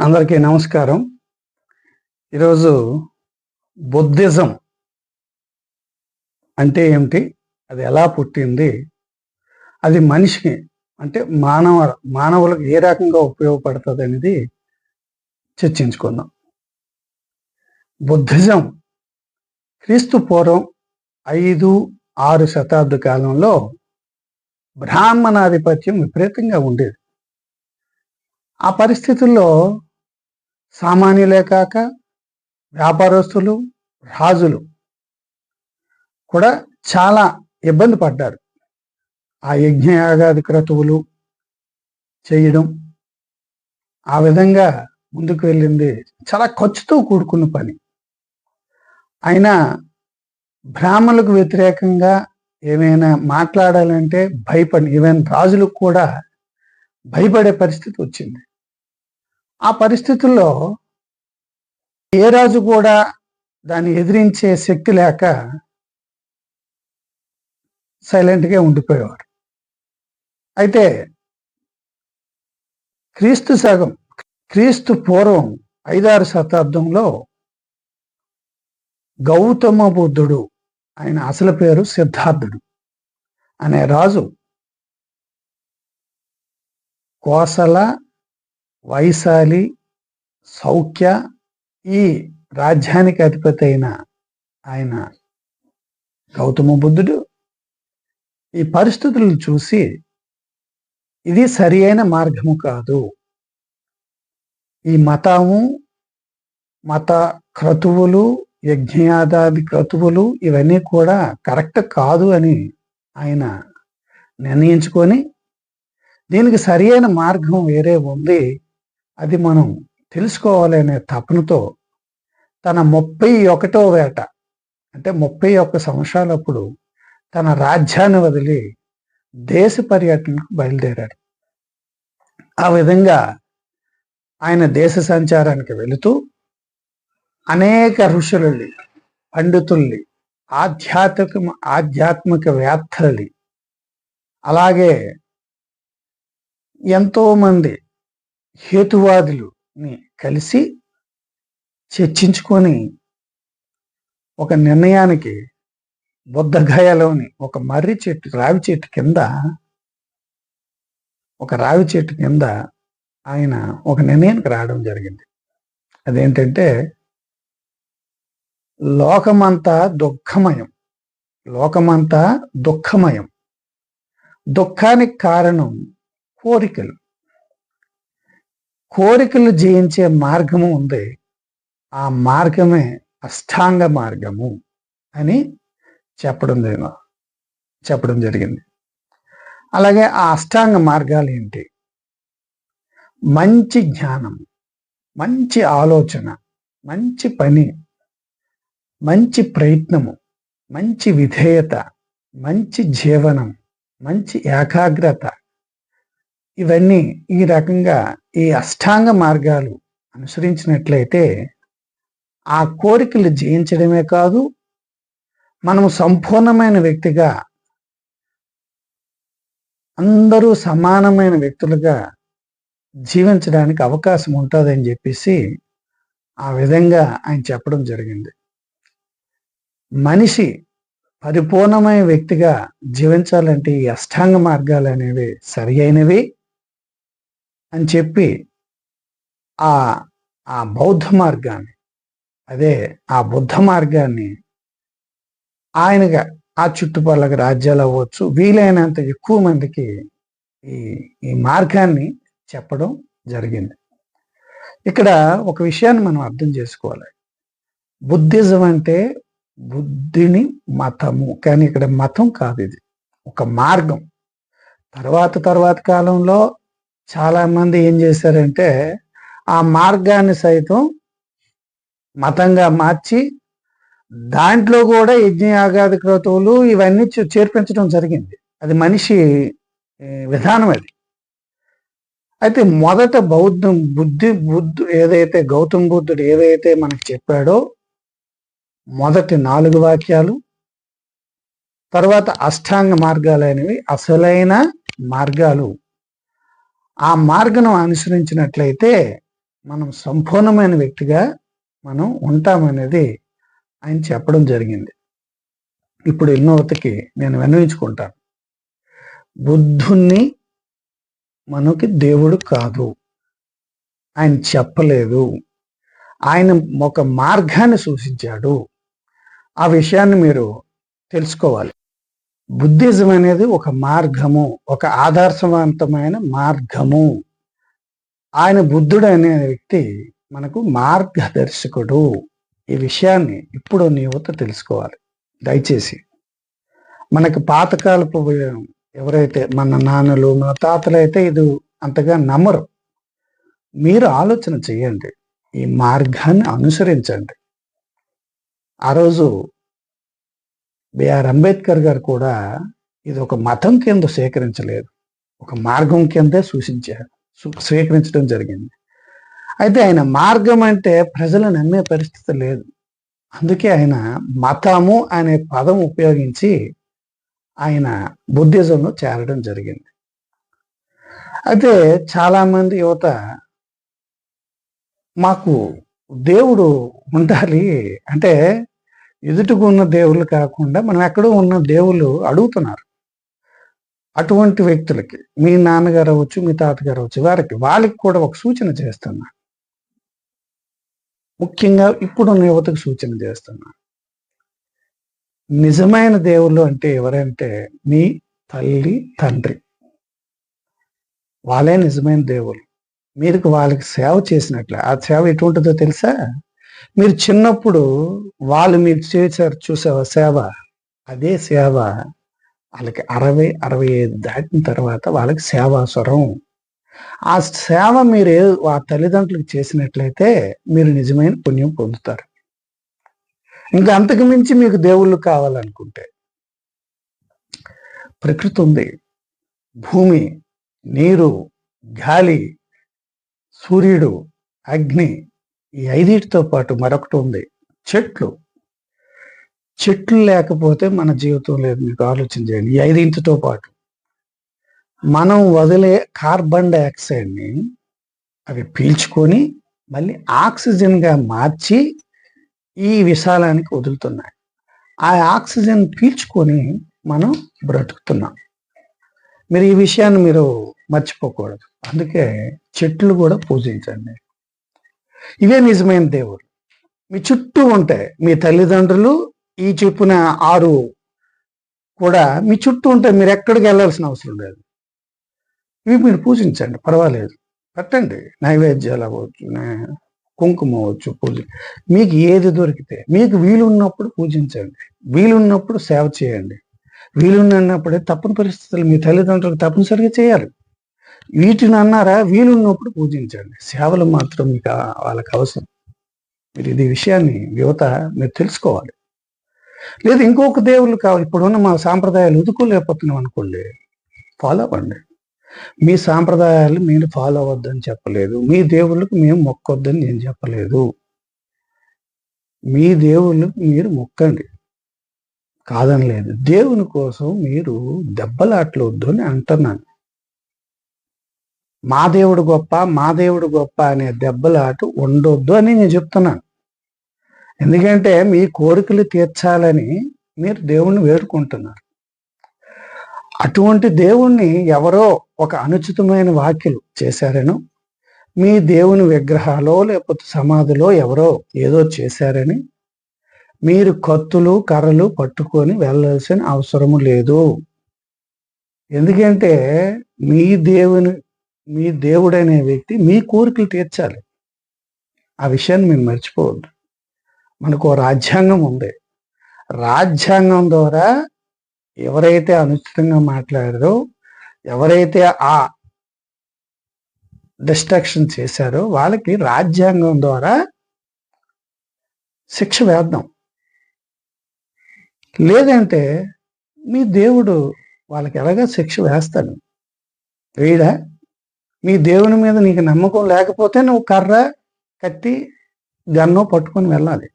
అందరికీ నమస్కారం. ఈరోజు బుద్ధిజం అంటే ఏమిటి, అది ఎలా పుట్టింది, అది మనిషికి అంటే మానవులకు ఏ రకంగా ఉపయోగపడుతుంది అనేది చర్చించుకుందాం. బుద్ధిజం క్రీస్తు పూర్వం 5-6 శతాబ్ద కాలంలో బ్రాహ్మణాధిపత్యం విపరీతంగా ఉండేది. ఆ పరిస్థితుల్లో సామాన్యులే కాక వ్యాపారస్తులు, రాజులు కూడా చాలా ఇబ్బంది పడ్డారు. ఆ యజ్ఞయాగాది క్రతువులు చేయడం, ఆ విధంగా ముందుకు వెళ్ళింది చాలా ఖర్చుతో కూడుకున్న పని. అయినా బ్రాహ్మణులకు వ్యతిరేకంగా ఏమైనా మాట్లాడాలంటే ఈవెన్ రాజులకు కూడా భయపడే పరిస్థితి వచ్చింది. ఆ పరిస్థితుల్లో ఏ రాజు కూడా దాన్ని ఎదిరించే శక్తి లేక సైలెంట్గా ఉండిపోయేవారు. అయితే క్రీస్తు పూర్వం 5-6 శతాబ్దంలో గౌతమ బుద్ధుడు, ఆయన అసలు పేరు సిద్ధార్థుడు అనే రాజు కోసల, వైశాలి, సౌఖ్య ఈ రాజ్యానికి అధిపతి అయిన ఆయన గౌతమ బుద్ధుడు ఈ పరిస్థితులను చూసి ఇది సరి అయిన మార్గము కాదు, ఈ మత క్రతువులు, యజ్ఞయాదాది క్రతువులు ఇవన్నీ కూడా కరెక్ట్ కాదు అని ఆయన నిర్ణయించుకొని దీనికి సరి అయిన మార్గం వేరే ఉంది, అది మనం తెలుసుకోవాలనే తపనతో తన 31వ ఏట అంటే 31 సంవత్సరాలప్పుడు తన రాజ్యాన్ని వదిలి దేశ పర్యటనకు బయలుదేరాడు. ఆ విధంగా ఆయన దేశ సంచారానికి వెళుతూ అనేక ఋషులని, పండితుల్ని, ఆధ్యాత్మిక వేత్తల్ని, అలాగే ఎంతో మంది హేతువాదులని కలిసి చర్చించుకొని ఒక నిర్ణయానికి బుద్ధగయలోని ఒక రావి చెట్టు కింద ఆయన ఒక నిర్ణయానికి రావడం జరిగింది. అదేంటంటే లోకమంతా దుఃఖమయం, దుఃఖానికి కారణం కోరికలు జయించే మార్గము ఉంది, ఆ మార్గమే అష్టాంగ మార్గము అని చెప్పడం జరిగింది. అలాగే ఆ అష్టాంగ మార్గాలు ఏంటి? మంచి జ్ఞానం, మంచి ఆలోచన, మంచి పని, మంచి ప్రయత్నము, మంచి విధేయత, మంచి జీవనం, మంచి ఏకాగ్రత, ఇవన్నీ ఈ రకంగా ఈ అష్టాంగ మార్గాలు అనుసరించినట్లయితే ఆ కోరికలు జయించడమే కాదు, మనము సంపూర్ణమైన వ్యక్తిగా, అందరూ సమానమైన వ్యక్తులుగా జీవించడానికి అవకాశం ఉంటుందని చెప్పేసి ఆ విధంగా ఆయన చెప్పడం జరిగింది. మనిషి పరిపూర్ణమైన వ్యక్తిగా జీవించాలంటే ఈ అష్టాంగ మార్గాలు అనేవి సరి అయినవి అని చెప్పి ఆ బౌద్ధ మార్గాన్ని, ఆ బుద్ధ మార్గాన్ని ఆయనగా ఆ చుట్టుపక్కల రాజ్యాలు అవ్వచ్చు, వీలైనంత ఎక్కువ మందికి ఈ మార్గాన్ని చెప్పడం జరిగింది. ఇక్కడ ఒక విషయాన్ని మనం అర్థం చేసుకోవాలి. బుద్ధిజం అంటే బుద్ధిని మతము, కానీ ఇక్కడ మతం కాదు, ఇది ఒక మార్గం. తర్వాత కాలంలో చాలా మంది ఏం చేశారంటే ఆ మార్గాన్ని సైతం మతంగా మార్చి దాంట్లో కూడా యజ్ఞయాగాది క్రతువులు ఇవన్నీ చేర్పించడం జరిగింది. అది మనిషి విధానం. అయితే మొదట ఏదైతే గౌతమ బుద్ధుడు ఏదైతే మనకు చెప్పాడో మొదటి 4 వాక్యాలు, తర్వాత అష్టాంగ మార్గాలు అనేవి అసలైన మార్గాలు. ఆ మార్గం అనుసరించినట్లయితే మనం సంపూర్ణమైన వ్యక్తిగా మనం ఉంటామనేది ఆయన చెప్పడం జరిగింది. ఇప్పుడు ఎన్నోవతకి నేను విన్నవించుకుంటాను. బుద్ధుణ్ణి మనకి దేవుడు కాదు, ఆయన చెప్పలేదు. ఆయన ఒక మార్గాన్ని సూచించాడు. ఆ విషయాన్ని మీరు తెలుసుకోవాలి. బుద్ధిజం అనేది ఒక మార్గము, ఒక ఆదర్శవంతమైన మార్గము. ఆయన బుద్ధుడు అనే వ్యక్తి మనకు మార్గదర్శకుడు. ఈ విషయాన్ని ఇప్పుడు నీ యువత తెలుసుకోవాలి. దయచేసి మనకు పాతకాలపు ఎవరైతే మన నాన్నలు మన తాతలు అయితే ఇది అంతగా నమ్మరు. మీరు ఆలోచన చేయండి, ఈ మార్గాన్ని అనుసరించండి. ఆ రోజు బిఆర్ అంబేద్కర్ గారు కూడా ఇది ఒక మతం కింద స్వీకరించలేదు, ఒక మార్గం కిందే స్వీకరించడం జరిగింది. అయితే ఆయన మార్గం అంటే ప్రజలు నమ్మే పరిస్థితి లేదు. అందుకే ఆయన మతము అనే పదం ఉపయోగించి ఆయన బుద్ధిజంలో చేరడం జరిగింది. అయితే చాలామంది యువత మాకు దేవుడు ఉండాలి అంటే ఎదుటిగా ఉన్న దేవుళ్ళు కాకుండా మనం ఎక్కడో ఉన్న దేవుళ్ళు అడుగుతున్నారు. అటువంటి వ్యక్తులకి మీ నాన్నగారు అవ్వచ్చు, మీ తాతగారు అవ్వచ్చు, వాళ్ళకి కూడా ఒక సూచన చేస్తున్నా. ముఖ్యంగా ఇప్పుడున్న యువతకు సూచన చేస్తున్నా. నిజమైన దేవుళ్ళు అంటే ఎవరంటే మీ తల్లి తండ్రి, వాళ్ళే నిజమైన దేవుళ్ళు. మీరు వాళ్ళకి సేవ చేసినట్లే. ఆ సేవ ఎటువంటిదో తెలుసా? మీరు చిన్నప్పుడు వాళ్ళు మీకు చేశారు చూసావా సేవ, అదే సేవ వాళ్ళకి 60-65 దాటిన తర్వాత వాళ్ళకి సేవాస్వరం. ఆ సేవ మీరు ఆ తల్లిదండ్రులకు చేసినట్లయితే మీరు నిజమైన పుణ్యం పొందుతారు. ఇంకా అంతకు మించి మీకు దేవుళ్ళు కావాలనుకుంటే ప్రకృతి ఉంది, భూమి, నీరు, గాలి, సూర్యుడు, అగ్ని, ఈ 5టితో పాటు మరొకటి ఉంది, చెట్లు. చెట్లు లేకపోతే మన జీవితం లేదు. మీకు ఆలోచన చేయండి. ఈ 5టితో పాటు మనం వదిలే కార్బన్ డైఆక్సైడ్ని అవి పీల్చుకొని మళ్ళీ ఆక్సిజన్గా మార్చి ఈ విశాలానికి వదులుతున్నాయి. ఆ ఆక్సిజన్ పీల్చుకొని మనం బ్రతుకుతున్నాం. మీరు ఈ విషయాన్ని మీరు మర్చిపోకూడదు. అందుకే చెట్లు కూడా పూజించండి. ఇవే నిజమైన దేవుడు. మీ చుట్టూ ఉంటాయి. మీ తల్లిదండ్రులు ఈ చెప్పిన 6 కూడా మీ చుట్టూ ఉంటాయి. మీరు ఎక్కడికి వెళ్ళాల్సిన అవసరం లేదు. ఇవి మీరు పూజించండి, పర్వాలేదు. పెట్టండి, నైవేద్యాలు అవ్వచ్చు, కుంకుమ అవ్వచ్చు, పూజ. మీకు ఏది దొరికితే మీకు వీలున్నప్పుడు పూజించండి, వీలున్నప్పుడు సేవ చేయండి. వీలున్నప్పుడే తప్పని పరిస్థితులు మీ తల్లిదండ్రులకు తప్పనిసరిగా చేయాలి. వీటిని అన్నారా? వీలున్నప్పుడు పూజించండి. సేవలు మాత్రం మీకు వాళ్ళకి అవసరం. మీరు ఇది విషయాన్ని యువత మీరు తెలుసుకోవాలి. లేదు ఇంకొక దేవుళ్ళు కావాలి. ఇప్పుడున్న మా సాంప్రదాయాలు ఉదుకోలేకపోతున్నాం అనుకోండి, ఫాలో అవ్వండి. మీ సాంప్రదాయాలు మీరు ఫాలో అవ్వద్దని చెప్పలేదు, మీ దేవుళ్ళకి మేము మొక్కొద్దని నేను చెప్పలేదు. మీ దేవుళ్ళకి మీరు మొక్కండి, కాదని లేదు. దేవుని కోసం మీరు దెబ్బలాట్లు వద్దు అని అంటున్నాను. మా దేవుడు గొప్ప, మా దేవుడు గొప్ప అనే దెబ్బలాట ఉండొద్దు అని నేను చెప్తున్నాను. ఎందుకంటే మీ కోరికలు తీర్చాలని మీరు దేవుణ్ణి వేడుకుంటున్నారు. అటువంటి దేవుణ్ణి ఎవరో ఒక అనుచితమైన వ్యాఖ్యలు చేశారనో, మీ దేవుని విగ్రహాలో లేకపోతే సమాధిలో ఎవరో ఏదో చేశారని మీరు కత్తులు కర్రలు పట్టుకొని వెళ్ళాల్సిన అవసరము లేదు. ఎందుకంటే మీ దేవుడనే వ్యక్తి మీ కోరికలు తీర్చాలి. ఆ విషయాన్ని మీరు మర్చిపోవద్దు. మనకు రాజ్యాంగం ఉంది. రాజ్యాంగం ద్వారా ఎవరైతే అనుచితంగా మాట్లాడారో, ఎవరైతే ఆ డిస్ట్రక్షన్ చేశారో వాళ్ళకి రాజ్యాంగం ద్వారా శిక్ష వేద్దాం. లేదంటే మీ దేవుడు వాళ్ళకి ఎలాగా శిక్ష వేస్తాడు, వేయడా? మీ దేవుని మీద నీకు నమ్మకం లేకపోతే నువ్వు కర్ర, కత్తి, గన్ను పట్టుకొని వెళ్ళాలి.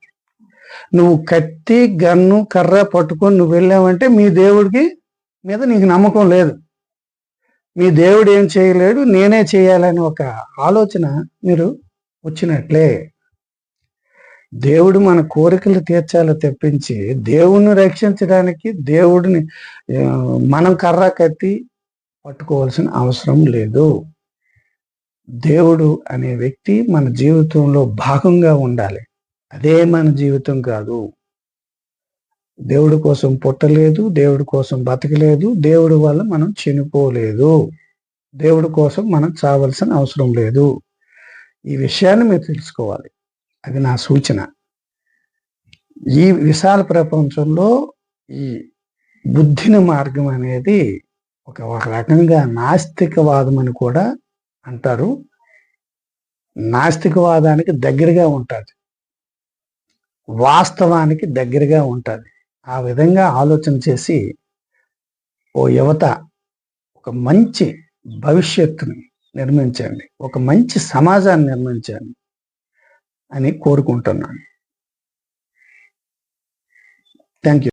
నువ్వు కత్తి, గన్ను, కర్ర పట్టుకొని నువ్వు వెళ్ళావంటే మీ దేవుడికి మీద నీకు నమ్మకం లేదు. మీ దేవుడు ఏం చేయలేడు, నేనే చేయాలని ఒక ఆలోచన మీరు వచ్చినట్లే. దేవుడు మన కోరికలు తీర్చాలో తెప్పించి దేవుణ్ణి రక్షించడానికి దేవుడిని మనం కర్ర కత్తి పట్టుకోవాల్సిన అవసరం లేదు. దేవుడు అనే వ్యక్తి మన జీవితంలో భాగంగా ఉండాలి. అదే మన జీవితం కాదు. దేవుడి కోసం పుట్టలేదు, దేవుడి కోసం బతకలేదు, దేవుడి వల్ల మనం చనిపోలేదు, దేవుడి కోసం మనం చావాల్సిన అవసరం లేదు. ఈ విషయాన్ని మీరు తెలుసుకోవాలి. అది నా సూచన. ఈ విశాల ప్రపంచంలో ఈ బుద్ధిన మార్గం అనేది ఒక రకంగా నాస్తికవాదం అని కూడా అంటారు. నాస్తికవాదానికి దగ్గరగా ఉంటుంది, వాస్తవానికి దగ్గరగా ఉంటుంది. ఆ విధంగా ఆలోచన చేసి ఓ యువత ఒక మంచి భవిష్యత్తుని నిర్మించండి, ఒక మంచి సమాజాన్ని నిర్మించండి అని కోరుకుంటున్నాను. Thank you.